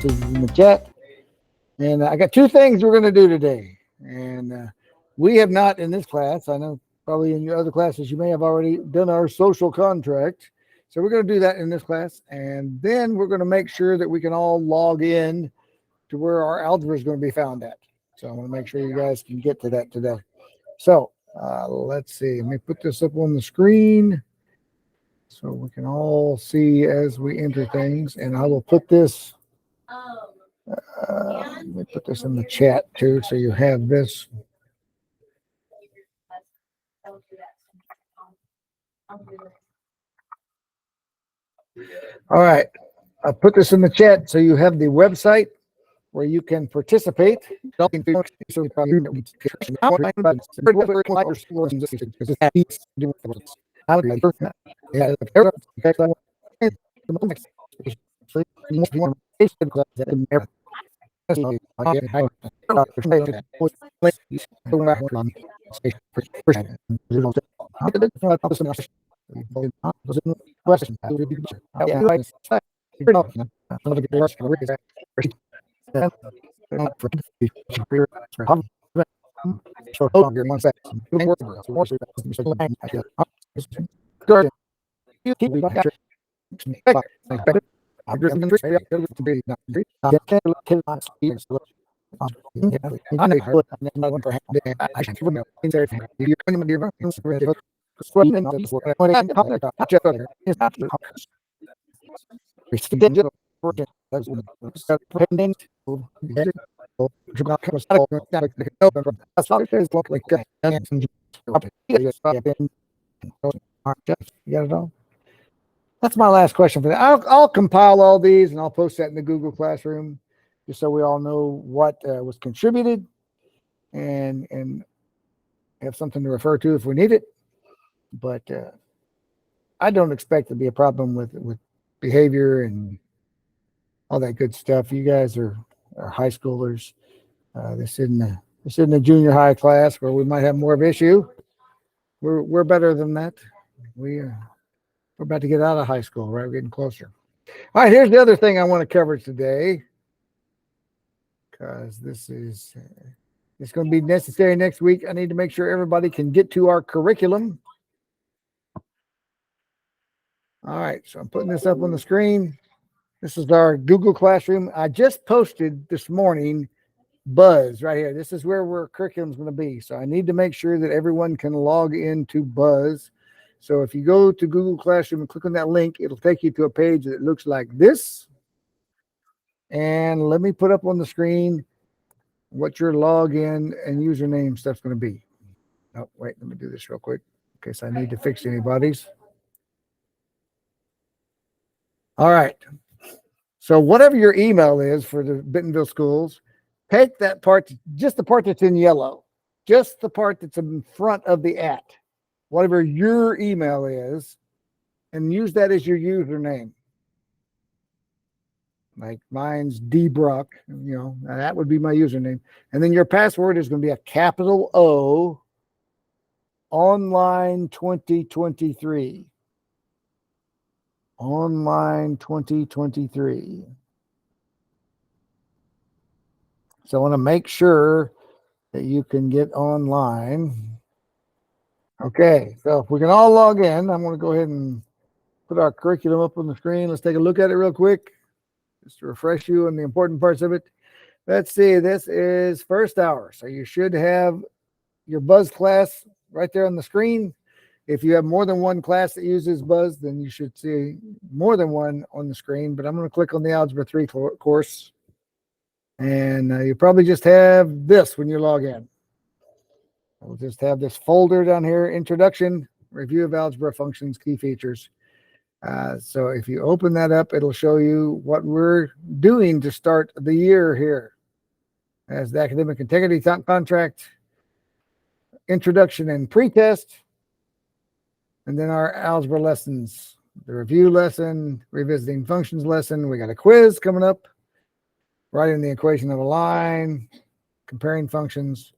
in the chat. And I got two things we're going to do today. And we have not in this class, I know probably in your other classes, you may have already done our social contract. So we're going to do that in this class. And then we're going to make sure that we can all log in to where our algebra is going to be found at. So I want to make sure you guys can get to that today. So let's see. Let me put this up on the screen so we can all see as we enter things. And I will put this, let me put this in the chat too, so you have this. All right. I put this in the chat so you have the website where you can participate. That's my last question for that. I'll compile all these and I'll post that in the Google Classroom just so we all know what was contributed and have something to refer to if we need it. But I don't expect to be a problem with behavior and all that good stuff. You guys are high schoolers. This isn't a junior high class where we might have more of an issue. We're better than that. We're about to get out of high school, right? We're getting closer. All right, here's the other thing I want to cover today, because this is it's going to be necessary next week. I need to make sure everybody can get to our curriculum. All right, so I'm putting this up on the screen. This is our Google Classroom. I just posted this morning Buzz right here. This is where our curriculum is going to be. So I need to make sure that everyone can log into Buzz. So if you go to Google Classroom and click on that link, it'll take you to a page that looks like this. And let me put up on the screen what your login and username stuff's going to be. Oh, wait, let me do this real quick in case I need to fix anybody's. All right. So whatever your email is for the Bentonville schools, take that part, just the part that's in yellow, just the part that's in front of the @ whatever your email is, and use that as your username. Like mine's dbrock, that would be my username. And then your password is going to be a capital O, online 2023. Online 2023. So I want to make sure that you can get online. Okay, so if we can all log in, I'm going to go ahead and put our curriculum up on the screen. Let's take a look at it real quick, just to refresh you on the important parts of it. Let's see, this is first hour. So you should have your Buzz class right there on the screen. If you have more than one class that uses Buzz, then you should see more than one on the screen. But I'm going to click on the Algebra 3 course. And you probably just have this when you log in. We'll just have this folder down here, Introduction, Review of Algebra Functions, Key Features. So if you open that up, it'll show you what we're doing to start the year here. As the Academic Integrity Contract, Introduction and Pretest, and then our algebra lessons, the review lesson, revisiting functions lesson. We got a quiz coming up, writing the equation of a line, comparing functions,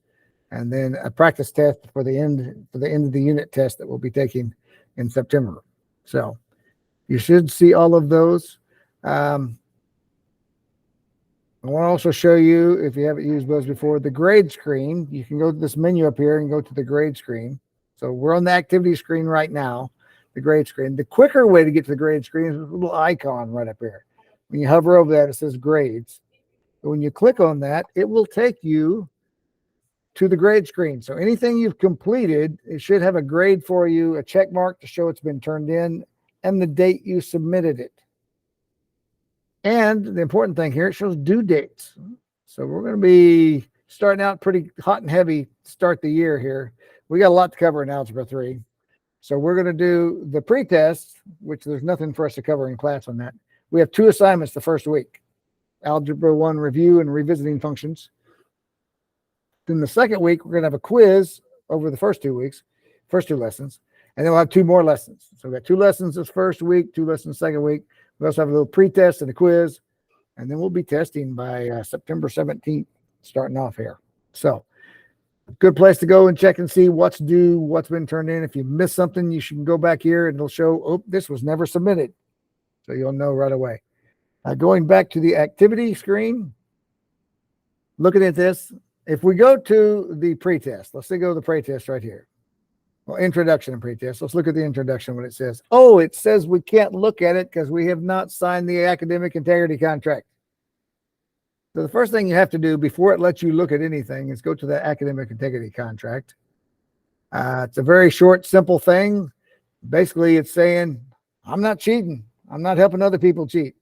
and then a practice test for the end of the unit test that we'll be taking in September. So you should see all of those. I want to also show you, if you haven't used Buzz before, the grade screen. You can go to this menu up here and go to the grade screen. So we're on the activity screen right now, the grade screen. The quicker way to get to the grade screen is a little icon right up here. When you hover over that, it says grades. But when you click on that, it will take you to the grade screen. So anything you've completed, it should have a grade for you, a check mark to show it's been turned in, and the date you submitted it. And the important thing here, it shows due dates. So we're going to be starting out pretty hot and heavy to start the year here. We got a lot to cover in Algebra 3. So we're going to do the pretest, which there's nothing for us to cover in class on that. We have 2 assignments the first week, Algebra 1 review and revisiting functions. Then the second week, we're going to have a quiz over the first 2 weeks, first 2 lessons, and then we'll have 2 more lessons. So we got 2 lessons this first week, 2 lessons second week. We also have a little pretest and a quiz, and then we'll be testing by September 17th, starting off here. So good place to go and check and see what's due, what's been turned in. If you miss something, you should go back here and it'll show, oh, this was never submitted. So you'll know right away. Going back to the activity screen, looking at this, if we go to the pretest, let's say go to the pretest right here. Well, introduction and pretest. Let's look at the introduction when it says, oh, it says we can't look at it because we have not signed the academic integrity contract. So the first thing you have to do before it lets you look at anything is go to the academic integrity contract. It's a very short, simple thing. Basically, it's saying, I'm not cheating. I'm not helping other people cheat.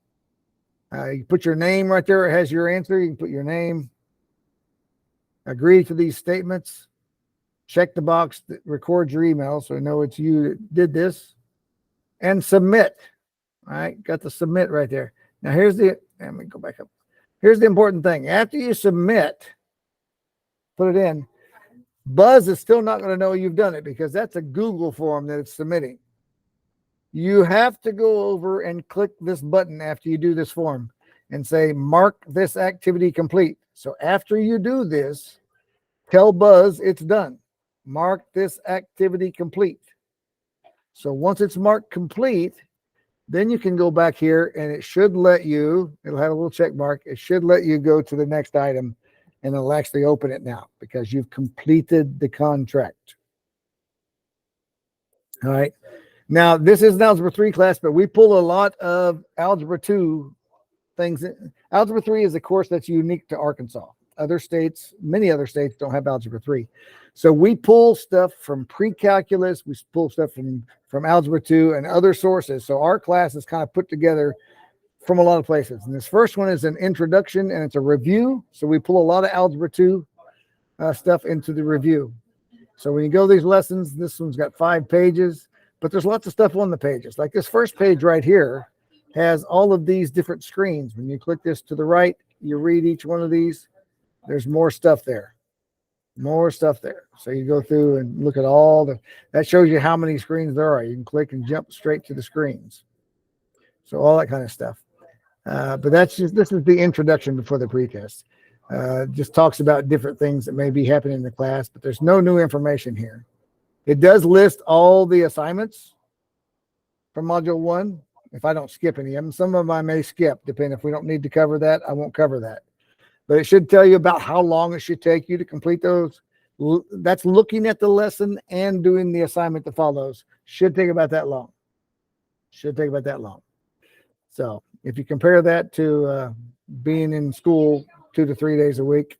You put your name right there. It has your answer. You can put your name. Agree to these statements. Check the box that records your email so I know it's you that did this. And submit. All right, got the submit right there. Now let me go back up. Here's the important thing. After you submit, put it in, Buzz is still not going to know you've done it because that's a Google form that it's submitting. You have to go over and click this button after you do this form and say, mark this activity complete. So after you do this, tell Buzz it's done. Mark this activity complete. So once it's marked complete, then you can go back here and it should let you, it'll have a little check mark. It should let you go to the next item and it'll actually open it now because you've completed the contract. All right. Now, this is an Algebra 3 class, but we pull a lot of Algebra 2 things. Algebra 3 is a course that's unique to Arkansas. Other states, many other states don't have Algebra 3. So we pull stuff from pre-calculus, we pull stuff from Algebra 2 and other sources. So our class is kind of put together from a lot of places. And this first one is an introduction and it's a review. So we pull a lot of Algebra 2 stuff into the review. So when you go these lessons, this one's got 5 pages, but there's lots of stuff on the pages. Like this first page right here has all of these different screens. When you click this to the right, you read each one of these. There's more stuff there. More stuff there. So you go through and look at that shows you how many screens there are. You can click and jump straight to the screens. So all that kind of stuff. But this is the introduction before the pretest. Just talks about different things that may be happening in the class, but there's no new information here. It does list all the assignments from Module 1. If I don't skip any of them, some of them I may skip, depending if we don't need to cover that, I won't cover that. But it should tell you about how long it should take you to complete those. That's looking at the lesson and doing the assignment that follows. Should take about that long. Should take about that long. So if you compare that to being in school 2 to 3 days a week,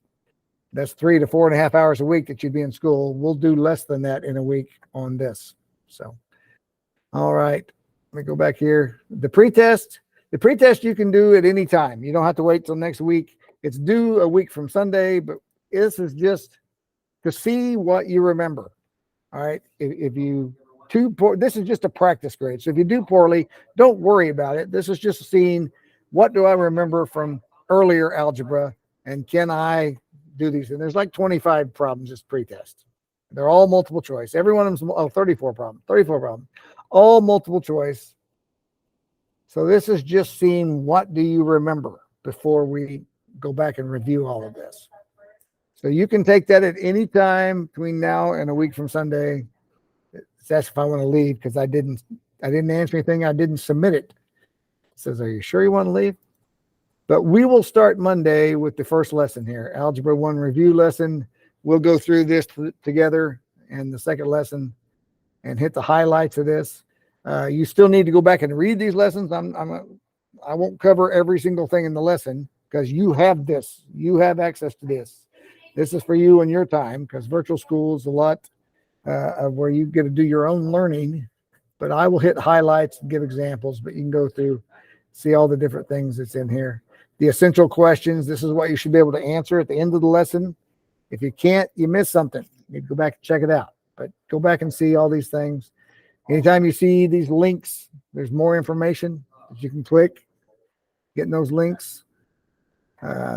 that's 3 to 4.5 hours a week that you'd be in school. We'll do less than that in a week on this. So, all right, let me go back here. The pretest you can do at any time. You don't have to wait till next week. It's due a week from Sunday, but this is just to see what you remember. All right. If you do poor, this is just a practice grade. So if you do poorly, don't worry about it. This is just seeing what do I remember from earlier algebra and can I do these? And there's like 25 problems this pretest. They're all multiple choice. Every one of them's 34 problems, all multiple choice. So this is just seeing what do you remember before we go back and review all of this. So you can take that at any time between now and a week from Sunday. That's if I want to leave because I didn't answer anything. I didn't submit it. It says, are you sure you want to leave? But we will start Monday with the first lesson here, Algebra 1 review lesson. We'll go through this together and the second lesson and hit the highlights of this. You still need to go back and read these lessons. I won't cover every single thing in the lesson because you have this. You have access to this. This is for you and your time because virtual school is a lot of where you get to do your own learning. But I will hit highlights and give examples, but you can go through, see all the different things that's in here. The essential questions, this is what you should be able to answer at the end of the lesson. If you can't, you miss something. You need to go back and check it out. But go back and see all these things. Anytime you see these links, there's more information that you can click, getting those links.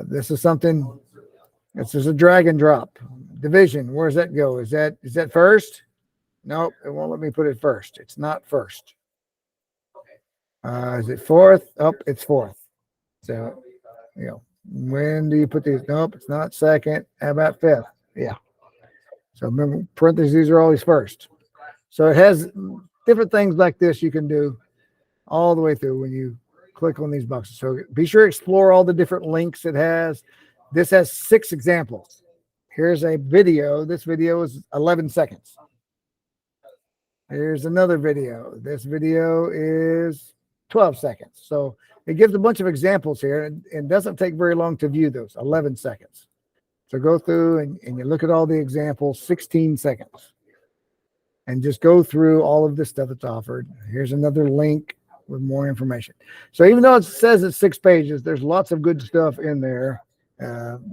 This is something, this is a drag and drop. Division, where does that go? Is that first? Nope, it won't let me put it first. It's not first. Is it fourth? Oh, it's fourth. So, when do you put these? Nope, it's not second. How about fifth? Yeah. So remember, parentheses are always first. So it has different things like this you can do all the way through when you click on these boxes. So be sure to explore all the different links it has. This has 6 examples. Here's a video. This video is 11 seconds. Here's another video. This video is 12 seconds. So it gives a bunch of examples here and doesn't take very long to view those, 11 seconds. So go through and you look at all the examples, 16 seconds. And just go through all of this stuff that's offered. Here's another link with more information. So even though it says it's 6 pages, there's lots of good stuff in there.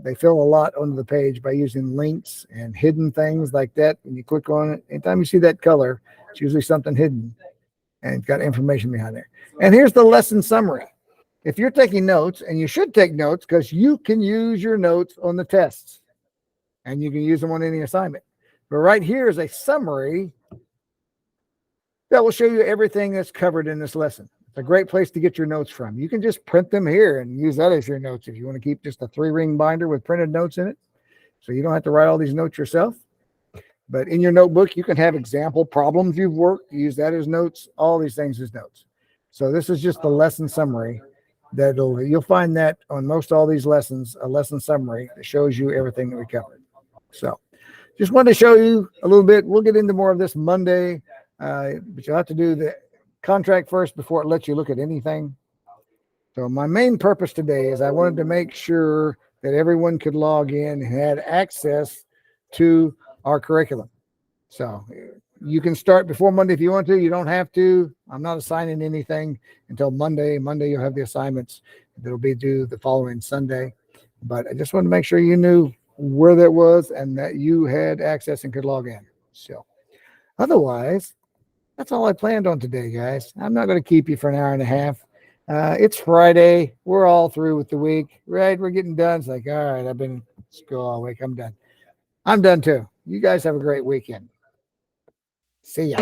They fill a lot onto the page by using links and hidden things like that. When you click on it, anytime you see that color, it's usually something hidden and it's got information behind there. And here's the lesson summary. If you're taking notes, and you should take notes because you can use your notes on the tests and you can use them on any assignment. But right here is a summary that will show you everything that's covered in this lesson. It's a great place to get your notes from. You can just print them here and use that as your notes if you want to keep just a 3-ring binder with printed notes in it. So you don't have to write all these notes yourself. But in your notebook, you can have example problems you've worked. Use that as notes, all these things as notes. So this is just the lesson summary. You'll find that on most all these lessons, a lesson summary that shows you everything that we covered. So just wanted to show you a little bit. We'll get into more of this Monday, but you'll have to do the contract first before it lets you look at anything. So my main purpose today is I wanted to make sure that everyone could log in and had access to our curriculum. So you can start before Monday if you want to. You don't have to. I'm not assigning anything until Monday. Monday you'll have the assignments that'll be due the following Sunday. But I just wanted to make sure you knew where that was and that you had access and could log in. So otherwise, that's all I planned on today, guys. I'm not going to keep you for an hour and a half. It's Friday. We're all through with the week, right? We're getting done. It's like, all right, I've been in school all week. I'm done. I'm done too. You guys have a great weekend. See ya.